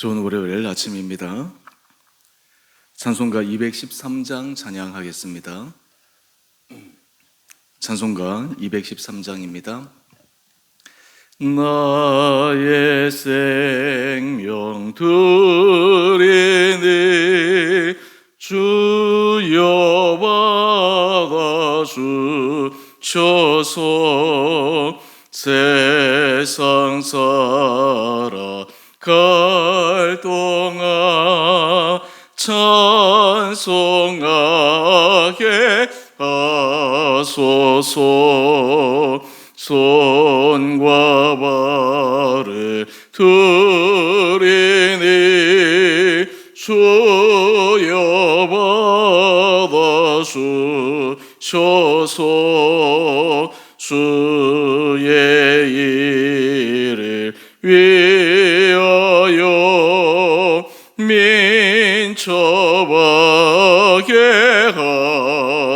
좋은 월요일 아침입니다. 찬송가 213장 찬양하겠습니다. 찬송가 213장입니다. 나의 생명 드리니 주여 받아주셔서 세상 살아갈 동안 찬송하게 하소서. 손과 발을 드리니 주여 받아주셔서 주의 일을 위하여 민첩하게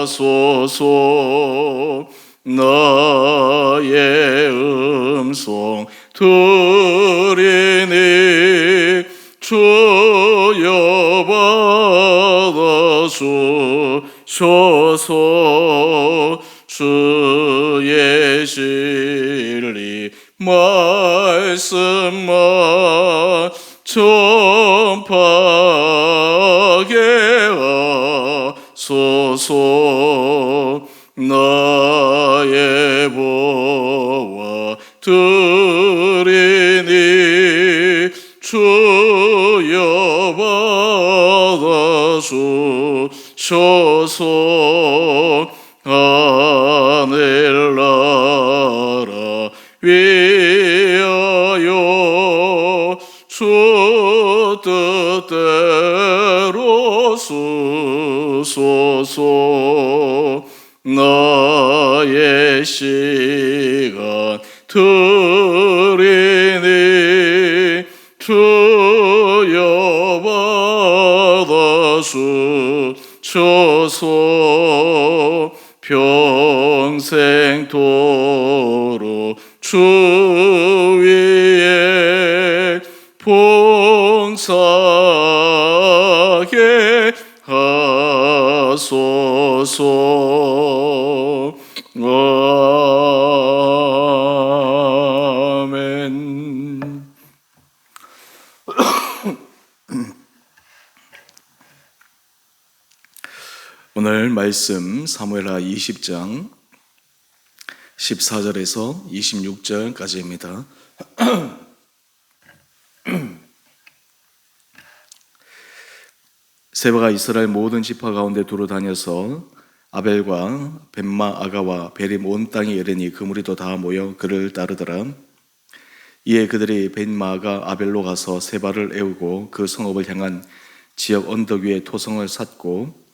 하소서. 나의 음성 들으니 주여 받아주셔서 주의 진리 말씀만 전파하게 하소서. 나의 보화 드리니 주여 받아주셔서 하늘나라 위하여 주 뜻대로 쓰소서. 나의 시간 드리니 주여 받아주셔서 평생토록 주 위에 봉사하게 하소서. 아멘. 오늘 말씀 사무엘하 20장 14절에서 26절까지입니다. 세바가 이스라엘 모든 지파 가운데 두루 다녀서 아벨과 벳마 아가와 베림 온 땅에 이르니 그 무리도 다 모여 그를 따르더라. 이에 그들이 벳마 아가 아벨로 가서 세바를 애우고 그 성읍을 향한 지역 언덕 위에 토성을 샀고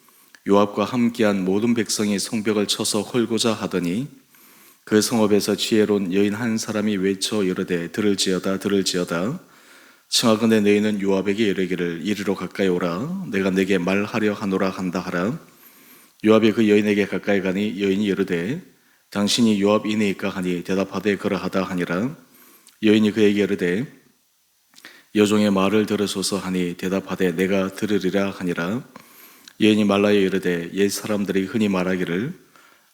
요압과 함께한 모든 백성이 성벽을 쳐서 헐고자 하더니 그 성읍에서 지혜로운 여인 한 사람이 외쳐 이르되 들을지어다 들을지어다. 청하건대 너희는 요압에게 이르기를 이리로 가까이 오라. 내가 내게 말하려 하노라 한다 하라. 요압이 그 여인에게 가까이 가니 여인이 이르되 당신이 요압이니까 하니 대답하되 그러하다 하니라. 여인이 그에게 이르되 여종의 말을 들으소서 하니 대답하되 내가 들으리라 하니라. 여인이 말라여 이르되 옛 사람들이 흔히 말하기를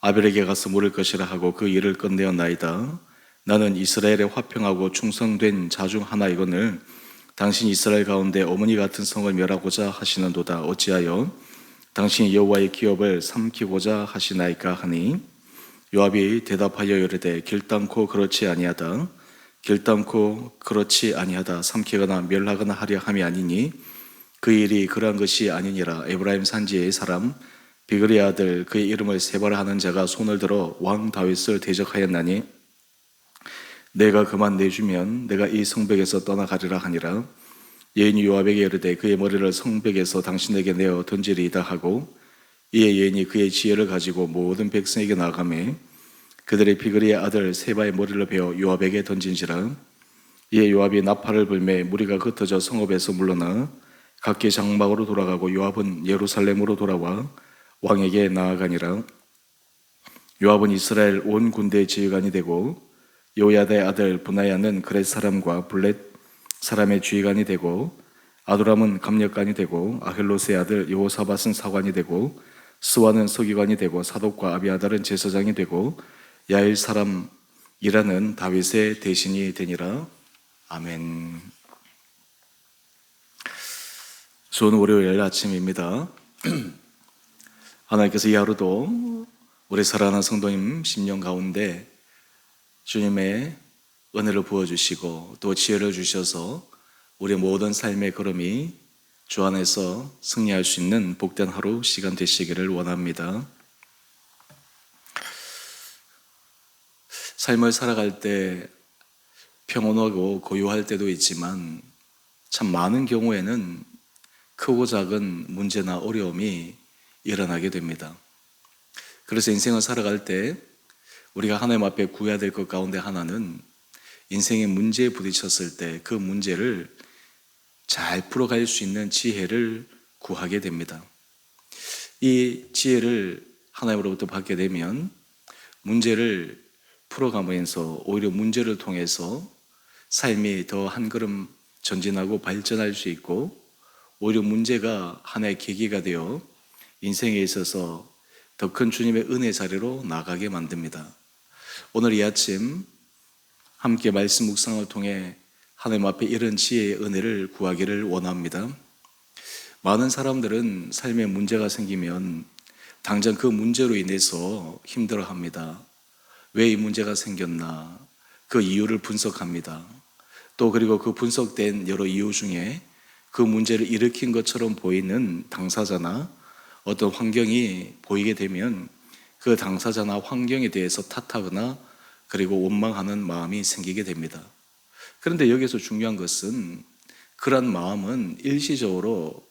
아벨에게 가서 물을 것이라 하고 그 일을 끝내었나이다. 나는 이스라엘에 화평하고 충성된 자 중 하나이거늘 당신이 이스라엘 가운데 어머니 같은 성을 멸하고자 하시는도다. 어찌하여 당신이 여호와의 기업을 삼키고자 하시나이까 하니 요압이 대답하여 이르되 길담코 그렇지 아니하다. 길담코 그렇지 아니하다. 삼키거나 멸하거나 하려 함이 아니니 그 일이 그러한 것이 아니니라. 에브라임 산지의 사람 비그리의 아들 그의 이름을 세바라 하는 자가 손을 들어 왕 다윗을 대적하였나니 내가 그만 내주면 내가 이 성벽에서 떠나가리라 하니라. 여인이 요압에게 이르되 그의 머리를 성벽에서 당신에게 내어 던지리이다 하고 이에 여인이 그의 지혜를 가지고 모든 백성에게 나아가매 그들의 비그리의 아들 세바의 머리를 베어 요압에게 던진지라. 이에 요압이 나팔을 불매 무리가 흩어져 성읍에서 물러나 각기 장막으로 돌아가고 요압은 예루살렘으로 돌아와 왕에게 나아가니라. 요압은 이스라엘 온 군대의 지휘관이 되고 요야다의 아들 분하야는 그렛 사람과 블렛 사람의 지휘관이 되고 아도람은 감력관이 되고 아헬로스의 아들 여호사밧은 사관이 되고 스와는 서기관이 되고 사독과 아비아달은 제사장이 되고 야일 사람이라는 다윗의 대신이 되니라. 아멘. 좋은 월요일 아침입니다. 하나님께서 이 하루도 우리 사랑하는 성도님 심령 가운데 주님의 은혜를 부어주시고 또 지혜를 주셔서 우리 모든 삶의 걸음이 주 안에서 승리할 수 있는 복된 하루 시간 되시기를 원합니다. 삶을 살아갈 때 평온하고 고요할 때도 있지만 참 많은 경우에는 크고 작은 문제나 어려움이 일어나게 됩니다. 그래서 인생을 살아갈 때 우리가 하나님 앞에 구해야 될 것 가운데 하나는 인생의 문제에 부딪혔을 때 그 문제를 잘 풀어갈 수 있는 지혜를 구하게 됩니다. 이 지혜를 하나님으로부터 받게 되면 문제를 풀어가면서 오히려 문제를 통해서 삶이 더 한 걸음 전진하고 발전할 수 있고 오히려 문제가 하나의 계기가 되어 인생에 있어서 더 큰 주님의 은혜 자리로 나가게 만듭니다. 오늘 이 아침 함께 말씀 묵상을 통해 하나님 앞에 이런 지혜의 은혜를 구하기를 원합니다. 많은 사람들은 삶에 문제가 생기면 당장 그 문제로 인해서 힘들어합니다. 왜 이 문제가 생겼나? 그 이유를 분석합니다. 또 그리고 그 분석된 여러 이유 중에 그 문제를 일으킨 것처럼 보이는 당사자나 어떤 환경이 보이게 되면 그 당사자나 환경에 대해서 탓하거나 그리고 원망하는 마음이 생기게 됩니다. 그런데 여기서 중요한 것은 그런 마음은 일시적으로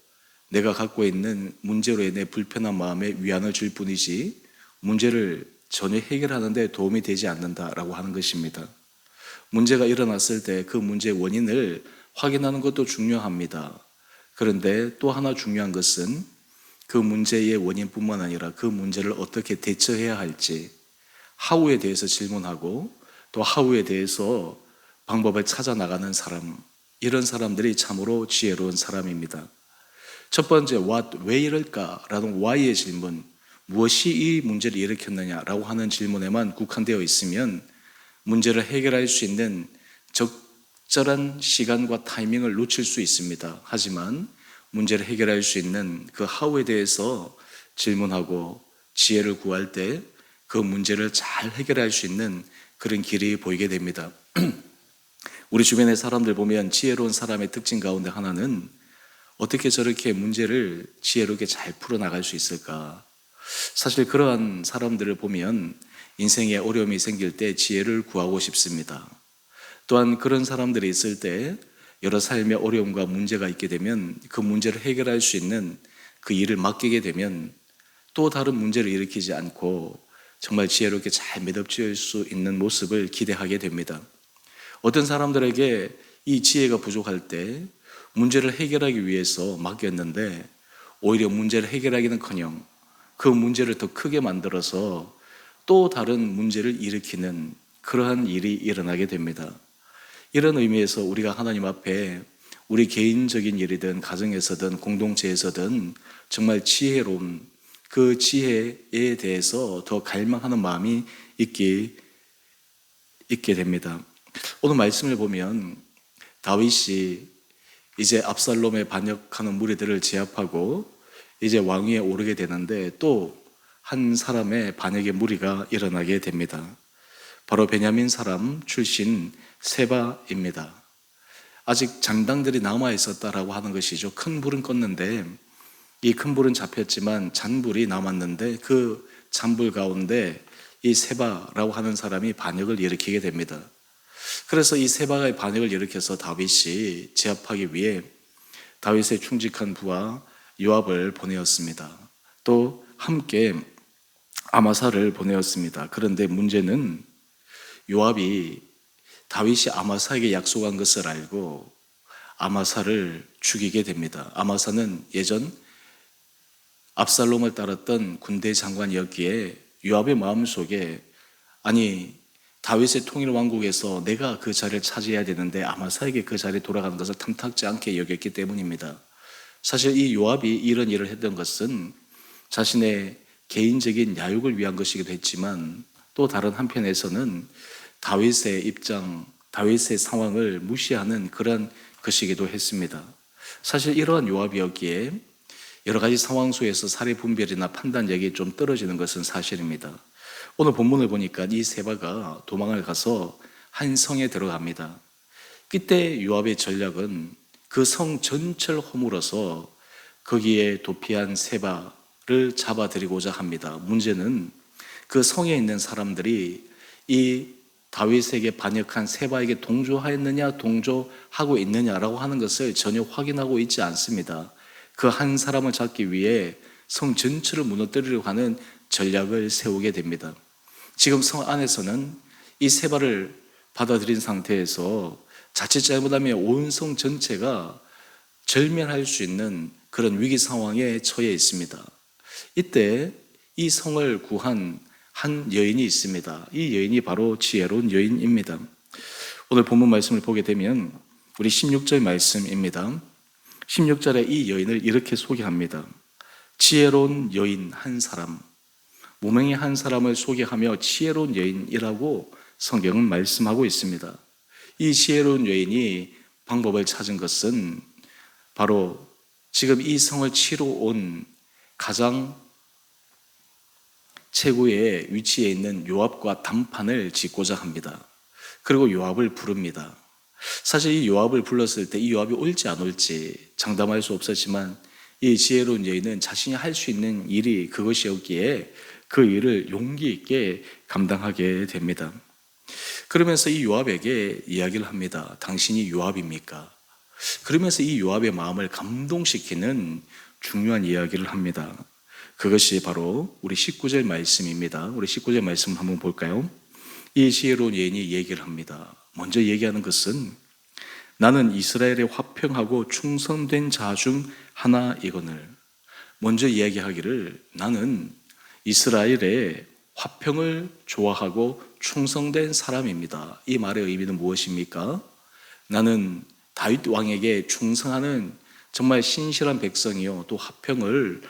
내가 갖고 있는 문제로 인해 불편한 마음에 위안을 줄 뿐이지 문제를 전혀 해결하는 데 도움이 되지 않는다라고 하는 것입니다. 문제가 일어났을 때 그 문제의 원인을 확인하는 것도 중요합니다. 그런데 또 하나 중요한 것은 그 문제의 원인뿐만 아니라 그 문제를 어떻게 대처해야 할지 하우에 대해서 질문하고 또 하우에 대해서 방법을 찾아 나가는 사람, 이런 사람들이 참으로 지혜로운 사람입니다. 첫 번째, what, 왜 이럴까라는 why의 질문, 무엇이 이 문제를 일으켰느냐라고 하는 질문에만 국한되어 있으면 문제를 해결할 수 있는 적절한 시간과 타이밍을 놓칠 수 있습니다. 하지만 문제를 해결할 수 있는 그 how에 대해서 질문하고 지혜를 구할 때 그 문제를 잘 해결할 수 있는 그런 길이 보이게 됩니다. 우리 주변의 사람들 보면 지혜로운 사람의 특징 가운데 하나는 어떻게 저렇게 문제를 지혜롭게 잘 풀어나갈 수 있을까? 사실 그러한 사람들을 보면 인생에 어려움이 생길 때 지혜를 구하고 싶습니다. 또한 그런 사람들이 있을 때 여러 삶의 어려움과 문제가 있게 되면 그 문제를 해결할 수 있는 그 일을 맡기게 되면 또 다른 문제를 일으키지 않고 정말 지혜롭게 잘 매듭지을 수 있는 모습을 기대하게 됩니다. 어떤 사람들에게 이 지혜가 부족할 때 문제를 해결하기 위해서 맡겼는데 오히려 문제를 해결하기는커녕 그 문제를 더 크게 만들어서 또 다른 문제를 일으키는 그러한 일이 일어나게 됩니다. 이런 의미에서 우리가 하나님 앞에 우리 개인적인 일이든 가정에서든 공동체에서든 정말 지혜로운 그 지혜에 대해서 더 갈망하는 마음이 있게 됩니다. 오늘 말씀을 보면 다윗이 이제 압살롬에 반역하는 무리들을 제압하고 이제 왕위에 오르게 되는데 또 한 사람의 반역의 무리가 일어나게 됩니다. 바로 베냐민 사람 출신 세바입니다. 아직 장당들이 남아 있었다라고 하는 것이죠. 큰 불은 껐는데 이 큰 불은 잡혔지만 잔불이 남았는데 그 잔불 가운데 이 세바라고 하는 사람이 반역을 일으키게 됩니다. 그래서 이 세바의 반역을 일으켜서 다윗이 제압하기 위해 다윗의 충직한 부하 요압을 보내었습니다. 또 함께 아마사를 보내었습니다. 그런데 문제는 요압이 다윗이 아마사에게 약속한 것을 알고 아마사를 죽이게 됩니다. 아마사는 예전 압살롬을 따랐던 군대 장관이었기에 요압의 마음속에 아니 다윗의 통일 왕국에서 내가 그 자리를 차지해야 되는데 아마사에게 그 자리에 돌아가는 것을 탐탁지 않게 여겼기 때문입니다. 사실 이 요압이 이런 일을 했던 것은 자신의 개인적인 야욕을 위한 것이기도 했지만 또 다른 한편에서는 다윗의 입장, 다윗의 상황을 무시하는 그런 것이기도 했습니다. 사실 이러한 요압이었기에 여러 가지 상황 속에서 사례 분별이나 판단력이 좀 떨어지는 것은 사실입니다. 오늘 본문을 보니까 이 세바가 도망을 가서 한 성에 들어갑니다. 이때 요압의 전략은 그 성 전체를 허물어서 거기에 도피한 세바를 잡아들이고자 합니다. 문제는 그 성에 있는 사람들이 이 다윗에게 반역한 세바에게 동조하였느냐 동조하고 있느냐라고 하는 것을 전혀 확인하고 있지 않습니다. 그 한 사람을 잡기 위해 성 전체를 무너뜨리려고 하는 전략을 세우게 됩니다. 지금 성 안에서는 이 세바를 받아들인 상태에서 자칫 잘못하면 온 성 전체가 절멸할 수 있는 그런 위기 상황에 처해 있습니다. 이때 이 성을 구한 한 여인이 있습니다. 이 여인이 바로 지혜로운 여인입니다. 오늘 본문 말씀을 보게 되면 우리 16절 말씀입니다. 16절에 이 여인을 이렇게 소개합니다. 지혜로운 여인 한 사람, 무명의 한 사람을 소개하며 지혜로운 여인이라고 성경은 말씀하고 있습니다. 이 지혜로운 여인이 방법을 찾은 것은 바로 지금 이 성을 치러 온 가장 최고의 위치에 있는 요압과 담판을 짓고자 합니다. 그리고 요압을 부릅니다. 사실 이 요압을 불렀을 때 이 요압이 올지 안 올지 장담할 수 없었지만 이 지혜로운 여인은 자신이 할 수 있는 일이 그것이었기에 그 일을 용기 있게 감당하게 됩니다. 그러면서 이 요압에게 이야기를 합니다. 당신이 요압입니까? 그러면서 이 요압의 마음을 감동시키는 중요한 이야기를 합니다. 그것이 바로 우리 19절 말씀입니다. 우리 19절 말씀 한번 볼까요? 이 지혜로운 여인이 얘기를 합니다. 먼저 얘기하는 것은 나는 이스라엘의 화평하고 충성된 자 중 하나이거늘. 먼저 이야기하기를 나는 이스라엘의 화평을 좋아하고 충성된 사람입니다. 이 말의 의미는 무엇입니까? 나는 다윗 왕에게 충성하는 정말 신실한 백성이요 또 화평을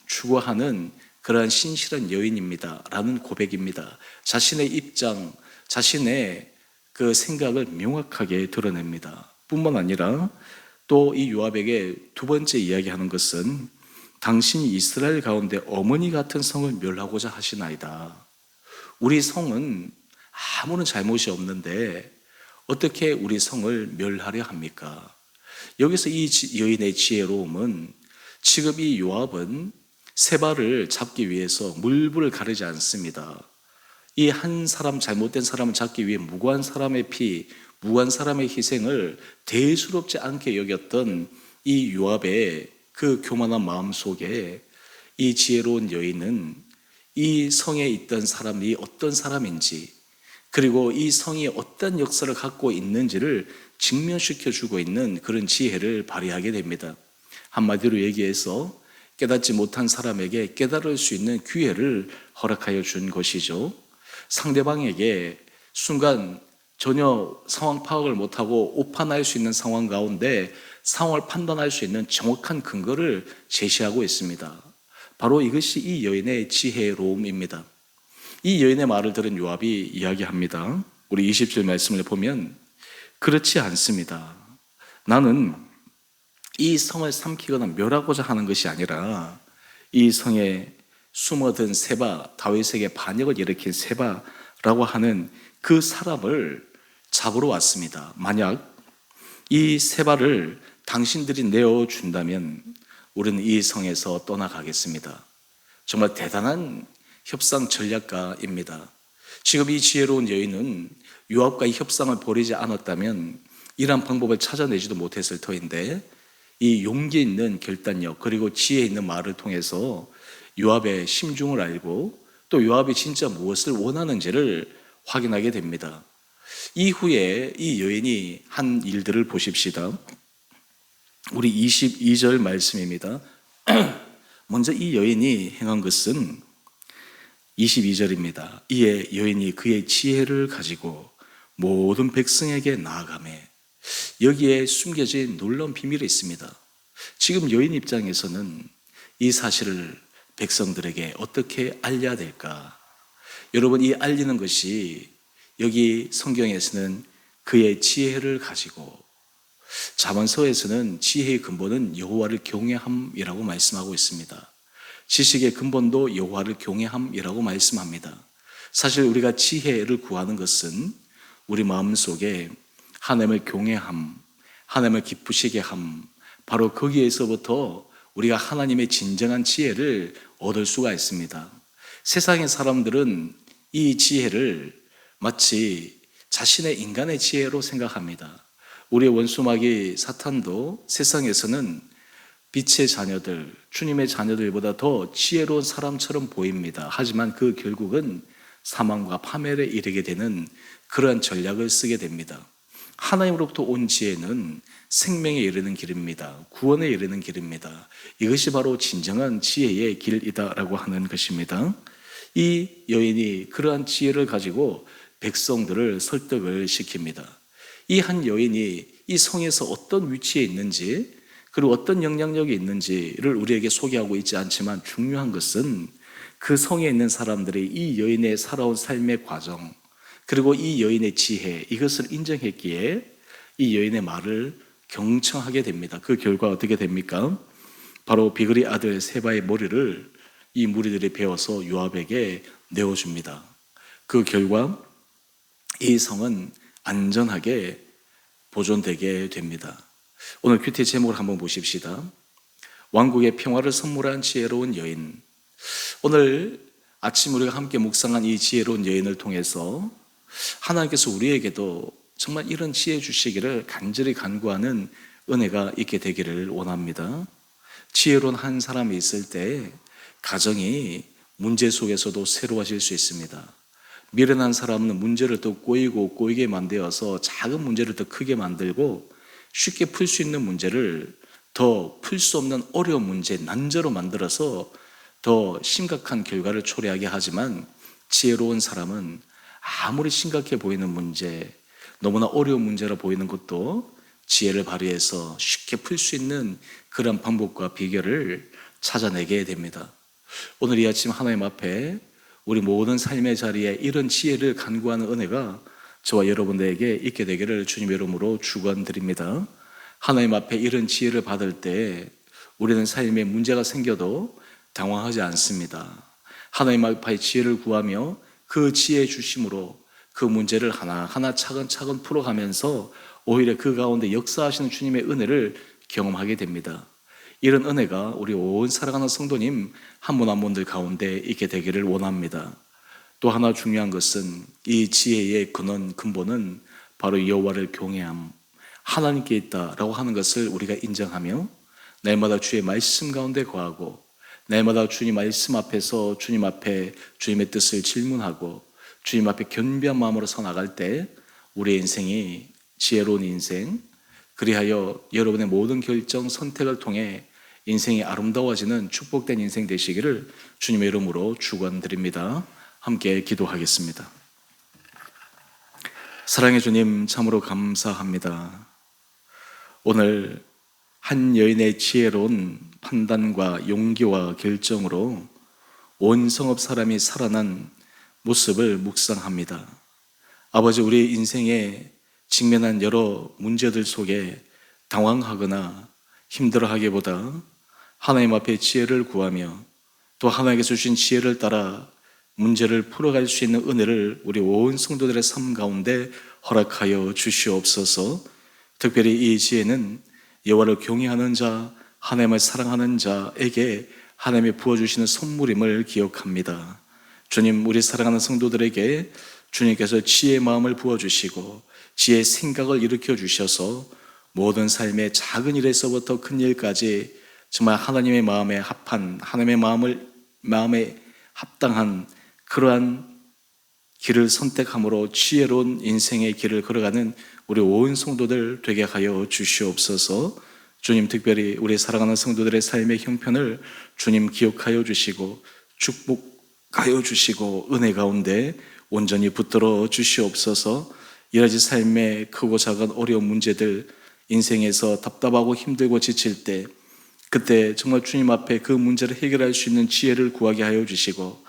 추구하는 그러한 신실한 여인입니다 라는 고백입니다. 자신의 입장, 자신의 그 생각을 명확하게 드러냅니다. 뿐만 아니라 또 이 요압에게 두 번째 이야기하는 것은 당신이 이스라엘 가운데 어머니 같은 성을 멸하고자 하시나이다. 우리 성은 아무런 잘못이 없는데 어떻게 우리 성을 멸하려 합니까? 여기서 이 여인의 지혜로움은 지금 이 요압은 세바를 잡기 위해서 물불을 가르지 않습니다. 이 한 사람, 잘못된 사람을 잡기 위해 무고한 사람의 피, 무고한 사람의 희생을 대수롭지 않게 여겼던 이 요압의 그 교만한 마음 속에 이 지혜로운 여인은 이 성에 있던 사람이 어떤 사람인지, 그리고 이 성이 어떤 역사를 갖고 있는지를 증명시켜 주고 있는 그런 지혜를 발휘하게 됩니다. 한마디로 얘기해서 깨닫지 못한 사람에게 깨달을 수 있는 기회를 허락하여 준 것이죠. 상대방에게 순간 전혀 상황 파악을 못하고 오판할 수 있는 상황 가운데 상황을 판단할 수 있는 정확한 근거를 제시하고 있습니다. 바로 이것이 이 여인의 지혜로움입니다. 이 여인의 말을 들은 요압이 이야기합니다. 우리 20절 말씀을 보면 그렇지 않습니다. 나는 이 성을 삼키거나 멸하고자 하는 것이 아니라 이 성에 숨어든 세바, 다윗에게 반역을 일으킨 세바라고 하는 그 사람을 잡으러 왔습니다. 만약 이 세바를 당신들이 내어준다면 우리는 이 성에서 떠나가겠습니다. 정말 대단한 협상 전략가입니다. 지금 이 지혜로운 여인은 요압과 이 협상을 벌이지 않았다면 이러한 방법을 찾아내지도 못했을 터인데 이 용기 있는 결단력 그리고 지혜 있는 말을 통해서 요압의 심중을 알고 또 요압이 진짜 무엇을 원하는지를 확인하게 됩니다. 이후에 이 여인이 한 일들을 보십시다. 우리 22절 말씀입니다. 먼저 이 여인이 행한 것은 22절입니다. 이에 여인이 그의 지혜를 가지고 모든 백성에게 나아가매. 여기에 숨겨진 놀라운 비밀이 있습니다. 지금 여인 입장에서는 이 사실을 백성들에게 어떻게 알려야 될까? 여러분, 이 알리는 것이 여기 성경에서는 그의 지혜를 가지고, 잠언서에서는 지혜의 근본은 여호와를 경외함이라고 말씀하고 있습니다. 지식의 근본도 여호와를 경외함이라고 말씀합니다. 사실 우리가 지혜를 구하는 것은 우리 마음속에 하나님을 경외함, 하나님을 기쁘시게 함, 바로 거기에서부터 우리가 하나님의 진정한 지혜를 얻을 수가 있습니다. 세상의 사람들은 이 지혜를 마치 자신의 인간의 지혜로 생각합니다. 우리의 원수마귀 사탄도 세상에서는 빛의 자녀들, 주님의 자녀들보다 더 지혜로운 사람처럼 보입니다. 하지만 그 결국은 사망과 파멸에 이르게 되는 그러한 전략을 쓰게 됩니다. 하나님으로부터 온 지혜는 생명에 이르는 길입니다. 구원에 이르는 길입니다. 이것이 바로 진정한 지혜의 길이다라고 하는 것입니다. 이 여인이 그러한 지혜를 가지고 백성들을 설득을 시킵니다. 이 한 여인이 이 성에서 어떤 위치에 있는지, 그리고 어떤 영향력이 있는지를 우리에게 소개하고 있지 않지만, 중요한 것은 그 성에 있는 사람들이 이 여인의 살아온 삶의 과정, 그리고 이 여인의 지혜, 이것을 인정했기에 이 여인의 말을 경청하게 됩니다. 그 결과 어떻게 됩니까? 바로 비그리 아들 세바의 머리를 이 무리들이 베어서 요압에게 내어줍니다. 그 결과 이 성은 안전하게 보존되게 됩니다. 오늘 큐티 제목을 한번 보십시다. 왕국의 평화를 선물한 지혜로운 여인. 오늘 아침 우리가 함께 묵상한 이 지혜로운 여인을 통해서 하나님께서 우리에게도 정말 이런 지혜 주시기를 간절히 간구하는 은혜가 있게 되기를 원합니다. 지혜로운 한 사람이 있을 때 가정이 문제 속에서도 새로워질 수 있습니다. 미련한 사람은 문제를 더 꼬이게 만들어서 작은 문제를 더 크게 만들고, 쉽게 풀 수 있는 문제를 더 풀 수 없는 어려운 문제, 난제로 만들어서 더 심각한 결과를 초래하게 하지만, 지혜로운 사람은 아무리 심각해 보이는 문제, 너무나 어려운 문제라 보이는 것도 지혜를 발휘해서 쉽게 풀 수 있는 그런 방법과 비결을 찾아내게 됩니다. 오늘 이 아침 하나님 앞에 우리 모든 삶의 자리에 이런 지혜를 간구하는 은혜가 저와 여러분들에게 있게 되기를 주님의 이름으로 축원드립니다. 하나님 앞에 이런 지혜를 받을 때 우리는 삶에 문제가 생겨도 당황하지 않습니다. 하나님 앞에 지혜를 구하며 그 지혜 주심으로 그 문제를 하나하나 차근차근 풀어가면서 오히려 그 가운데 역사하시는 주님의 은혜를 경험하게 됩니다. 이런 은혜가 우리 온 살아가는 성도님 한 분 한 분들 가운데 있게 되기를 원합니다. 또 하나 중요한 것은 이 지혜의 근본은 바로 여호와를 경외함, 하나님께 있다라고 하는 것을 우리가 인정하며 날마다 주의 말씀 가운데 거하고, 날마다 주님 말씀 앞에서 주님 앞에 주님의 뜻을 질문하고 주님 앞에 겸비한 마음으로 서 나갈 때 우리의 인생이 지혜로운 인생, 그리하여 여러분의 모든 결정, 선택을 통해 인생이 아름다워지는 축복된 인생 되시기를 주님의 이름으로 축원드립니다. 함께 기도하겠습니다. 사랑의 주님, 참으로 감사합니다. 오늘 한 여인의 지혜로운 판단과 용기와 결정으로 온 성읍 사람이 살아난 모습을 묵상합니다. 아버지, 우리 인생에 직면한 여러 문제들 속에 당황하거나 힘들어하기보다 하나님 앞에 지혜를 구하며 또 하나님께서 주신 지혜를 따라 문제를 풀어갈 수 있는 은혜를 우리 온 성도들의 삶 가운데 허락하여 주시옵소서. 특별히 이 지혜는 여호와를 경외하는 자, 하나님을 사랑하는 자에게 하나님이 부어주시는 선물임을 기억합니다. 주님, 우리 사랑하는 성도들에게 주님께서 지혜의 마음을 부어주시고 지혜의 생각을 일으켜 주셔서 모든 삶의 작은 일에서부터 큰 일까지 정말 하나님의 마음에 합한, 하나님의 마음에 합당한 그러한 길을 선택함으로 지혜로운 인생의 길을 걸어가는 우리 온 성도들 되게 하여 주시옵소서. 주님, 특별히 우리 사랑하는 성도들의 삶의 형편을 주님 기억하여 주시고 가여 주시고 은혜 가운데 온전히 붙들어 주시옵소서. 여러 가지 삶의 크고 작은 어려운 문제들, 인생에서 답답하고 힘들고 지칠 때, 그때 정말 주님 앞에 그 문제를 해결할 수 있는 지혜를 구하게 하여 주시고,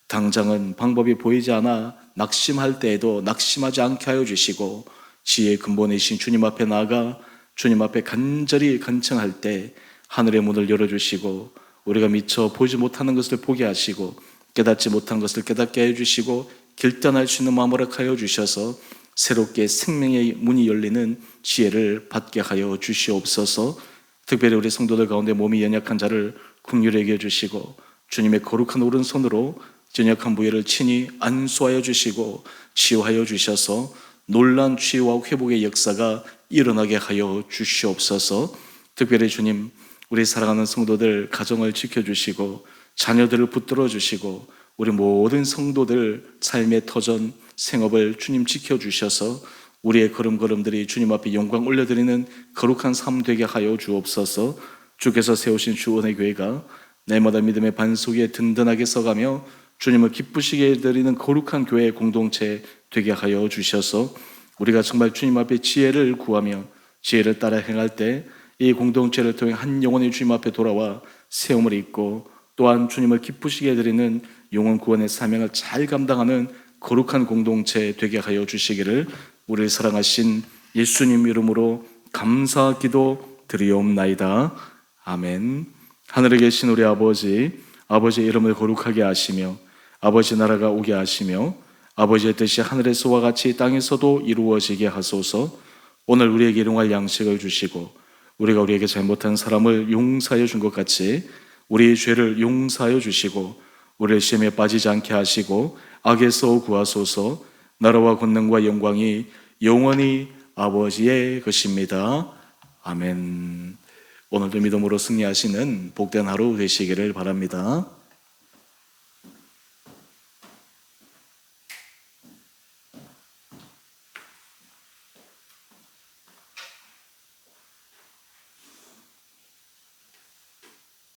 당장은 방법이 보이지 않아 낙심할 때에도 낙심하지 않게 하여 주시고, 지혜의 근본이신 주님 앞에 나아가 주님 앞에 간절히 간청할 때 하늘의 문을 열어주시고, 우리가 미처 보지 못하는 것을 보게 하시고 깨닫지 못한 것을 깨닫게 해주시고 결단할 수 있는 마음을 하여 주셔서 새롭게 생명의 문이 열리는 지혜를 받게 하여 주시옵소서. 특별히 우리 성도들 가운데 몸이 연약한 자를 긍휼히 여겨 주시고, 주님의 거룩한 오른손으로 연약한 부위를 친히 안수하여 주시고 치유하여 주셔서 놀란 치유와 회복의 역사가 일어나게 하여 주시옵소서. 특별히 주님, 우리 사랑하는 성도들 가정을 지켜주시고 자녀들을 붙들어 주시고 우리 모든 성도들 삶의 터전 생업을 주님 지켜주셔서 우리의 걸음걸음들이 주님 앞에 영광 올려드리는 거룩한 삶 되게 하여 주옵소서. 주께서 세우신 주 은혜교회가 날마다 믿음의 반석에 든든하게 서가며 주님을 기쁘시게 드리는 거룩한 교회 공동체 되게 하여 주셔서 우리가 정말 주님 앞에 지혜를 구하며 지혜를 따라 행할 때 이 공동체를 통해 한 영혼이 주님 앞에 돌아와 세움을 입고 또한 주님을 기쁘시게 드리는 영혼 구원의 사명을 잘 감당하는 거룩한 공동체 되게 하여 주시기를 우리를 사랑하신 예수님 이름으로 감사 기도 드리옵나이다. 아멘. 하늘에 계신 우리 아버지, 아버지의 이름을 거룩하게 하시며 아버지 나라가 오게 하시며 아버지의 뜻이 하늘에서와 같이 땅에서도 이루어지게 하소서. 오늘 우리에게 일용할 양식을 주시고 우리가 우리에게 잘못한 사람을 용서하여 준 것 같이 우리의 죄를 용서하여 주시고 우리를 시험에 빠지지 않게 하시고 악에서 구하소서. 나라와 권능과 영광이 영원히 아버지의 것입니다. 아멘. 오늘도 믿음으로 승리하시는 복된 하루 되시기를 바랍니다.